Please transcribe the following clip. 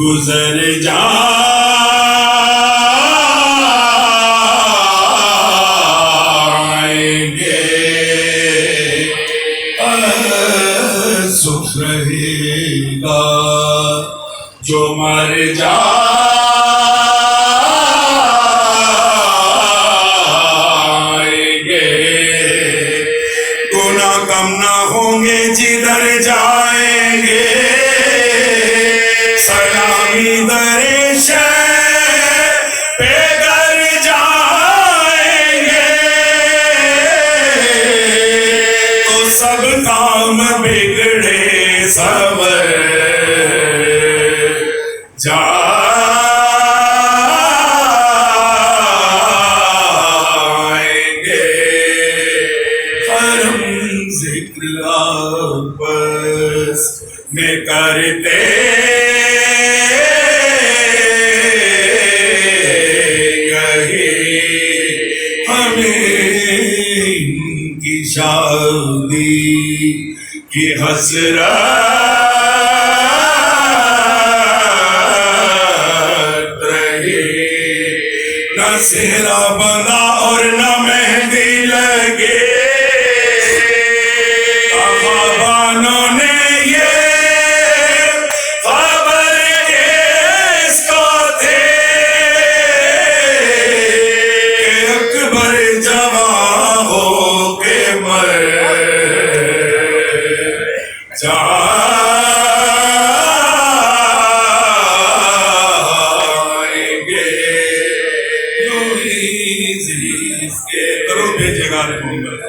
गुजर जाएंगे, सुख रहेगा जो मर जाएंगे। गुनाह कम ना होंगे जिधर जाएंगे, सलामी दरिश पे कर जाएंगे। तो सब काम बिगड़े सब जाएंगे। हम जिक्र आपस में करते की शादी की हसरत रही, न सेहरा बंधा और न मेहंदी लगे। अबानों ने ये खबर किसको थे कि अकबर जवान हो के मर जाएंगे। इसके करो भेजेगा रे मोहम्मद।